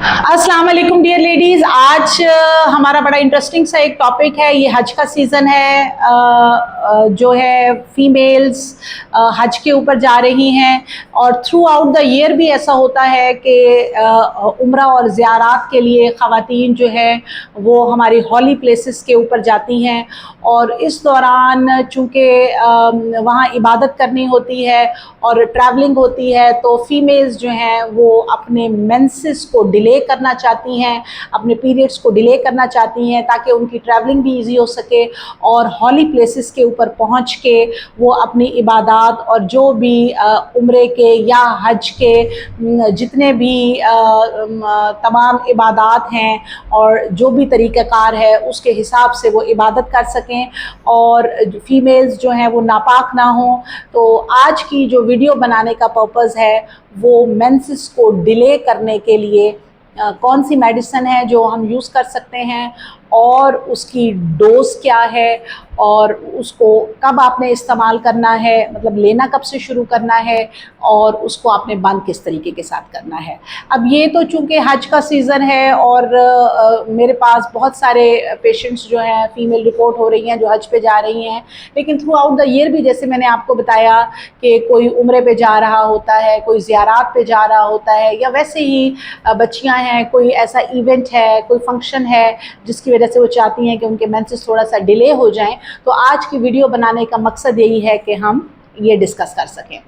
अस्सलाम वालेकुम dear ladies. आज हमारा बड़ा इंटरेस्टिंग सा एक टॉपिक है। ये हज का सीज़न है, जो है फीमेल्स हज के ऊपर जा रही हैं और थ्रू आउट द ईयर भी ऐसा होता है कि उम्रा और ज़ियारात के लिए ख़वातीन जो है वो हमारी हॉली प्लेसेस के ऊपर जाती हैं और इस दौरान चूँकि वहाँ इबादत करनी होती है और ट्रैवलिंग होती है तो फीमेल्स जो हैं वो अपने मेंसेस को डिले करना चाहती हैं, अपने पीरियड्स को डिले करना चाहती हैं ताकि उनकी ट्रैवलिंग भी इजी हो सके और हॉली प्लेसेस के ऊपर पहुंच के वो अपनी इबादत और जो भी उम्रे के या हज के जितने भी तमाम इबादत हैं और जो भी तरीक़ाकार है उसके हिसाब से वो इबादत कर सकें और फीमेल्स जो हैं वो नापाक ना हों। तो आज की जो वीडियो बनाने का पर्पज़ है वो मेंसेस को डिले करने के लिए कौन सी मेडिसिन है जो हम यूज़ कर सकते हैं और उसकी डोज़ क्या है और उसको कब आपने इस्तेमाल करना है, मतलब लेना कब से शुरू करना है और उसको आपने बंद किस तरीके के साथ करना है। अब ये तो चूँकि हज का सीज़न है और मेरे पास बहुत सारे पेशेंट्स जो हैं फ़ीमेल रिपोर्ट हो रही हैं जो हज पे जा रही हैं, लेकिन थ्रू आउट द ईयर भी जैसे मैंने आपको बताया कि कोई उम्रे पे जा रहा होता है, कोई ज़ियारात पे जा रहा होता है या वैसे ही बच्चियाँ हैं, कोई ऐसा इवेंट है, कोई फंक्शन है जिसकी वजह से वो चाहती हैं कि उनके मेंसेस थोड़ा सा डिले हो जाएं। तो आज की वीडियो बनाने का मकसद यही है कि हम ये डिस्कस कर सकें।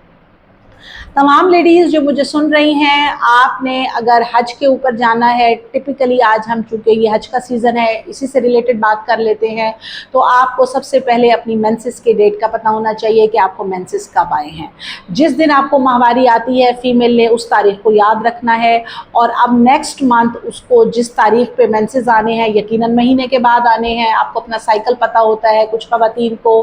तमाम लेडीज़ जो मुझे सुन रही हैं, आपने अगर हज के ऊपर जाना है, टिपिकली आज हम चूँकि ये हज का सीज़न है इसी से रिलेटेड बात कर लेते हैं, तो आपको सबसे पहले अपनी मेंसेस के डेट का पता होना चाहिए कि आपको मेंसेस कब आए हैं। जिस दिन आपको माहवारी आती है फीमेल ने उस तारीख़ को याद रखना है और अब नेक्स्ट मंथ उसको जिस तारीख़ पे मेंसेस आने हैं यकीनन महीने के बाद आने हैं। आपको अपना साइकिल पता होता है, कुछ ख़वातीन को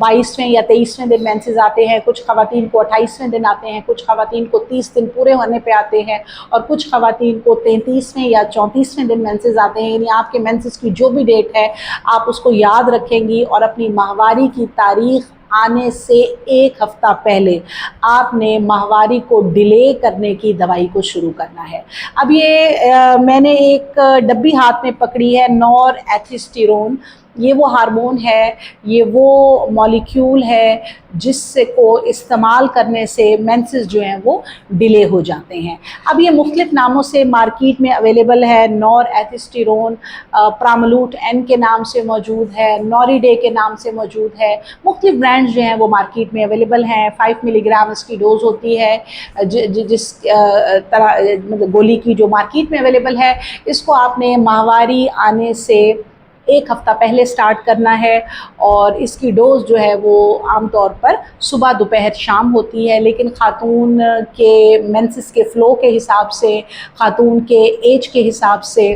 22वें या 23वें दिन मेंसेस आते हैं, कुछ ख़वातीन को 28वें दिन आते हैं, कुछ ख़वातीन को 30 दिन पूरे होने पे आते हैं और कुछ ख़वातीन को 33वें या 34वें दिन मेंसेस आते हैं। यानी आपके मेंसेस की जो भी डेट है आप उसको याद रखेंगी और अपनी माहवारी की तारीख़ आने से एक हफ़्ता पहले आपने माहवारी को डिले करने की दवाई को शुरू करना है। अब ये मैंने एक डब्बी हाथ में पकड़ी है, नॉरएथिस्टेरोन। ये वो हार्मोन है, ये वो मॉलिक्यूल है जिससे को इस्तेमाल करने से मेंसेस जो हैं वो डिले हो जाते हैं। अब ये मुख्तलिफ़ नामों से मार्केट में अवेलेबल है। नॉरएथिस्टेरोन प्रामलूट एन के नाम से मौजूद है, नॉरिडे के नाम से मौजूद है। मुख्तलिफ़ ब्रांड्स जो हैं वो मार्केट में अवेलेबल हैं। 5 मिलीग्राम इसकी डोज़ होती है। जिस तरह मतलब गोली की जो मार्केट में अवेलेबल है, इसको आपने माहवारी आने से एक हफ़्ता पहले स्टार्ट करना है और इसकी डोज़ जो है वो आमतौर पर सुबह दोपहर शाम होती है, लेकिन ख़ातून के मेंसेस के फ़्लो के हिसाब से, ख़ातून के एज के हिसाब से,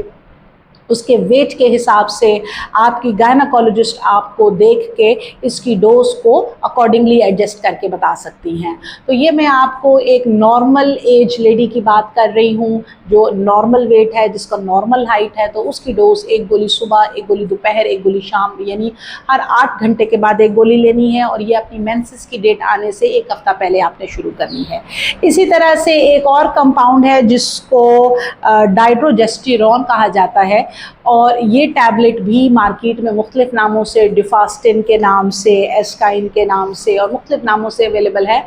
उसके वेट के हिसाब से आपकी गायनेकोलॉजिस्ट आपको देख के इसकी डोज़ को अकॉर्डिंगली एडजस्ट करके बता सकती हैं। तो ये मैं आपको एक नॉर्मल एज लेडी की बात कर रही हूँ जो नॉर्मल वेट है, जिसका नॉर्मल हाइट है, तो उसकी डोज़ एक गोली सुबह, एक गोली दोपहर, एक गोली शाम, यानी हर 8 घंटे के बाद एक गोली लेनी है और ये अपनी मेंसेस की डेट आने से एक हफ़्ता पहले आपने शुरू करनी है। इसी तरह से एक और कंपाउंड है जिसको डाइड्रोजेस्टेरॉन कहा जाता है और ये टैबलेट भी मार्केट में मुख्तलिफ़ नामों से, डिफास्टिन के नाम से, एस्काइन के नाम से और मुख्तलिफ़ नामों से अवेलेबल है।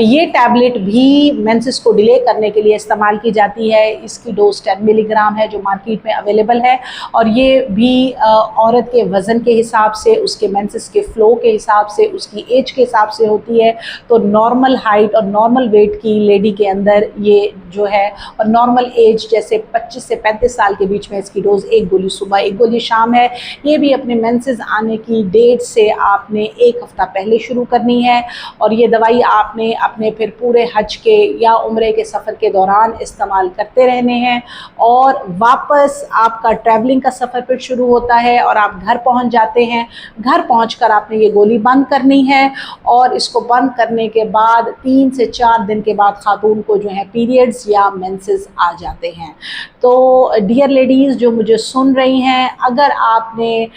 ये टैबलेट भी मेंसेस को डिले करने के लिए इस्तेमाल की जाती है। इसकी डोज़ 10 मिलीग्राम है जो मार्केट में अवेलेबल है और ये भी औरत के वज़न के हिसाब से, उसके मेंसेस के फ़्लो के हिसाब से, उसकी एज के हिसाब से होती है। तो नॉर्मल हाइट और नॉर्मल वेट की लेडी के अंदर ये जो है और नॉर्मल एज जैसे 25 से 35 साल के बीच में इसकी डोज़ एक गोली सुबह, एक गोली शाम है। ये भी अपने मेंसेस आने की डेट से आपने एक हफ़्ता पहले शुरू करनी है और ये दवाई आपने अपने फिर पूरे हज के या उम्रे के सफ़र के दौरान इस्तेमाल करते रहने हैं और वापस आपका ट्रैवलिंग का सफ़र फिर शुरू होता है और आप घर पहुंच जाते हैं। घर पहुंचकर आपने ये गोली बंद करनी है और इसको बंद करने के बाद 3 से 4 दिन के बाद ख़ातून को जो है पीरियड्स या मेंसेस आ जाते हैं। तो डियर लेडीज़ जो मुझे सुन रही हैं, अगर आपने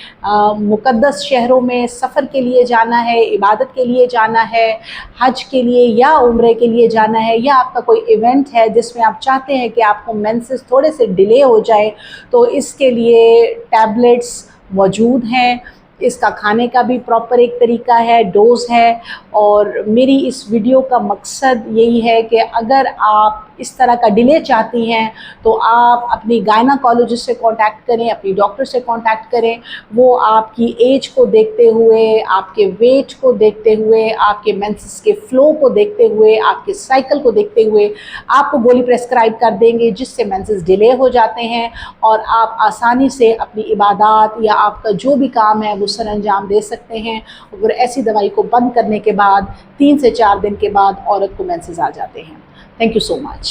मुक़द्दस शहरों में सफ़र के लिए जाना है, इबादत के लिए जाना है, हज के लिए या उम्रे के लिए जाना है, या आपका कोई इवेंट है जिसमें आप चाहते हैं कि आपको मेंसेस थोड़े से डिले हो जाए, तो इसके लिए टैबलेट्स मौजूद हैं। इसका खाने का भी प्रॉपर एक तरीका है, डोज़ है। और मेरी इस वीडियो का मकसद यही है कि अगर आप इस तरह का डिले चाहती हैं तो आप अपनी गायनाकोलॉजिस्ट से कांटेक्ट करें, अपनी डॉक्टर से कांटेक्ट करें। वो आपकी एज को देखते हुए, आपके वेट को देखते हुए, आपके मेंसेस के फ़्लो को देखते हुए, आपके साइकिल को देखते हुए आपको गोली प्रेस्क्राइब कर देंगे, जिससे मेंसेस डिले हो जाते हैं और आप आसानी से अपनी इबादत या आपका जो भी काम है वो सर अंजाम दे सकते हैं। और ऐसी दवाई को बंद करने के बाद 3 से 4 दिन के बाद औरत को मेंसेस आ जाते हैं। Thank you so much.